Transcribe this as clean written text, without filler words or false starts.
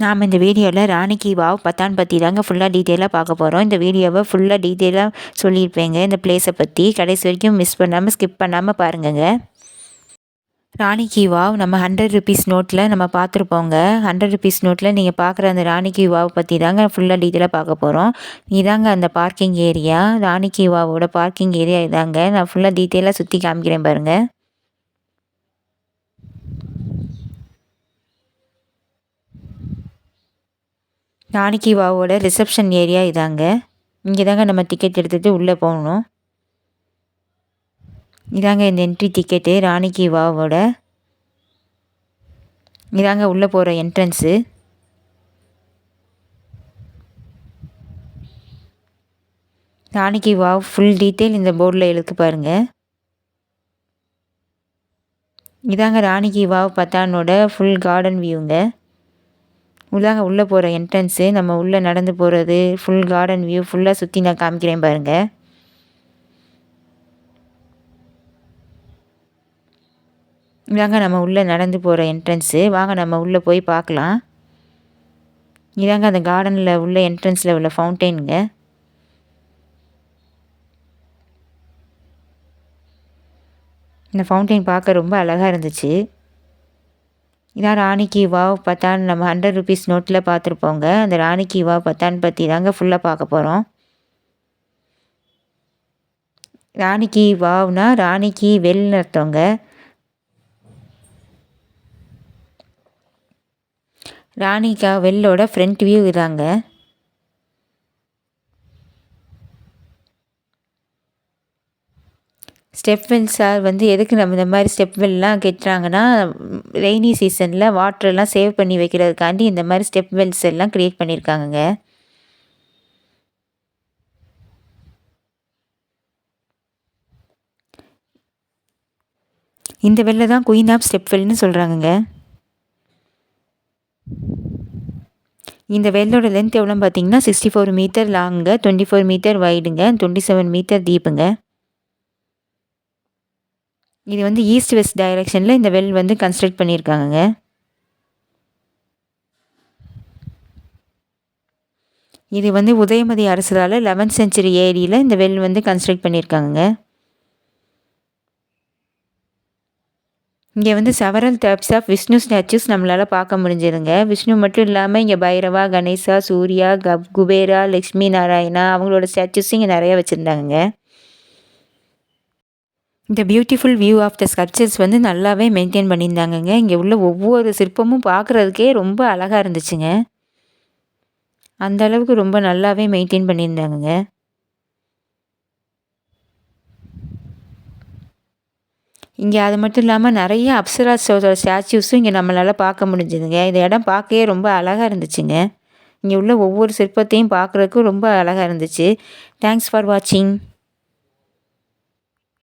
நாம் இந்த வீடியோவில் ராணி கி வாவ் பத்தான் பற்றி தாங்க ஃபுல்லாக டீட்டெயிலாக பார்க்க போகிறோம். இந்த வீடியோவை ஃபுல்லாக டீட்டெயிலாக சொல்லியிருப்பேங்க இந்த பிளேஸை பற்றி. கடைசி வரைக்கும் மிஸ் பண்ணாமல் ஸ்கிப் பண்ணாமல் பாருங்கங்க. ராணி கி வாவ் நம்ம 100 ருபீஸ் நோட்டில் நம்ம பார்த்துருப்போங்க. 100 ருபீஸ் நோட்டில் நீங்கள் பார்க்குற அந்த ராணி கி வாவ் பற்றி தாங்க ஃபுல்லாக டீட்டெயிலாக பார்க்க போகிறோம். இதாங்க அந்த பார்க்கிங் ஏரியா, ராணி கி வாவோட பார்க்கிங் ஏரியா இதாங்க. நான் ஃபுல்லாக டீட்டெயிலாக சுற்றி காமிக்கிறேன் பாருங்கள். ராணி கி வாவோட ரிசப்ஷன் ஏரியா இதாங்க. இங்கே தாங்க நம்ம டிக்கெட் எடுத்துகிட்டு உள்ளே போகணும். இதாங்க இந்த என்ட்ரி டிக்கெட்டு ராணி கி வாவோட. இதாங்க உள்ளே போகிற என்ட்ரன்ஸு. ராணி கி வாவ் ஃபுல் டீட்டெயில் இந்த போர்டில் எழுத்து பாருங்கள். இதாங்க ராணி கி வாவ் பத்தானோட ஃபுல் கார்டன் வியூங்க. இதாங்க உள்ளே போகிற என்ட்ரன்ஸு. நம்ம உள்ளே நடந்து போகிறது ஃபுல் கார்டன் வியூ ஃபுல்லாக சுற்றி நான் காமிக்கிறேன் பாருங்கள். இதாங்க நம்ம உள்ளே நடந்து போகிற என்ட்ரன்ஸு. வாங்க நம்ம உள்ளே போய் பார்க்கலாம். இதாங்க அந்த கார்டனில் உள்ள என்ட்ரன்ஸில் உள்ள ஃபவுண்டெயினுங்க. இந்த ஃபவுண்டெயின் பார்க்க ரொம்ப அழகாக இருந்துச்சு. இதான் ராணி கி வாவ் பத்தான் நம்ம 100 ருபீஸ் நோட்டில் பார்த்துருப்போங்க. அந்த ராணி கி வாவ் பத்தான் பற்றி தாங்க ஃபுல்லாக பார்க்க போகிறோம். ராணி கி வாவ்னா ராணி கி வெல்னு அர்த்தங்க. ராணி கி வெல்லோட ஃப்ரண்ட் வியூ இதாங்க. ஸ்டெப் வெல்ஸார் எதுக்கு நம்ம இந்த மாதிரி ஸ்டெப் வெல்லாம் கட்டுறாங்கன்னா, ரெய்னி சீசனில் வாட்டரெல்லாம் சேவ் பண்ணி வைக்கிறதுக்காண்டி இந்த மாதிரி ஸ்டெப் வெல்ஸ் எல்லாம் க்ரியேட் பண்ணியிருக்காங்கங்க. இந்த வெல்லை தான் குயின் ஆஃப் ஸ்டெப் வெல்னு சொல்கிறாங்கங்க. இந்த வெல்லோட லென்த் எவ்வளோன்னு பார்த்தீங்கன்னா 64 மீட்டர் லாங்குங்க, 24 மீட்டர் வைடுங்க, 27 மீட்டர் டீப்புங்க. இது ஈஸ்ட் வெஸ்ட் டைரெக்ஷனில் இந்த வெல் கன்ஸ்ட்ரக்ட் பண்ணியிருக்காங்கங்க. இது உதயமதி அரசரால் 11th செஞ்சுரி ஏடியில் இந்த வெல் கன்ஸ்ட்ரக்ட் பண்ணியிருக்காங்கங்க. இங்கே several types of Vishnu statues நம்மளால் பார்க்க முடிஞ்சிருங்க. விஷ்ணு மட்டும் இல்லாமல் இங்கே பைரவா, கணேசா, சூர்யா, குபேரா, லக்ஷ்மி நாராயணா அவங்களோட ஸ்டாச்சூஸும் இங்கே நிறைய வச்சுருந்தாங்க. இந்த beautiful view of the sculptures நல்லாவே மெயின்டைன் பண்ணியிருந்தாங்கங்க. இங்கே உள்ள ஒவ்வொரு சிற்பமும் பார்க்குறதுக்கே ரொம்ப அழகாக இருந்துச்சுங்க. அந்த அளவுக்கு ரொம்ப நல்லாவே மெயின்டைன் பண்ணியிருந்தாங்கங்க. இங்கே அது மட்டும் இல்லாமல் நிறைய அப்சராஸோட ஸ்டாச்சூஸும் இங்கே நம்மளால் பார்க்க முடிஞ்சுதுங்க. இந்த இடம் பார்க்கவே ரொம்ப அழகாக இருந்துச்சுங்க. இங்கே உள்ள ஒவ்வொரு சிற்பத்தையும் பார்க்குறதுக்கும் ரொம்ப அழகாக இருந்துச்சு. தேங்க்ஸ் ஃபார் வாட்சிங்.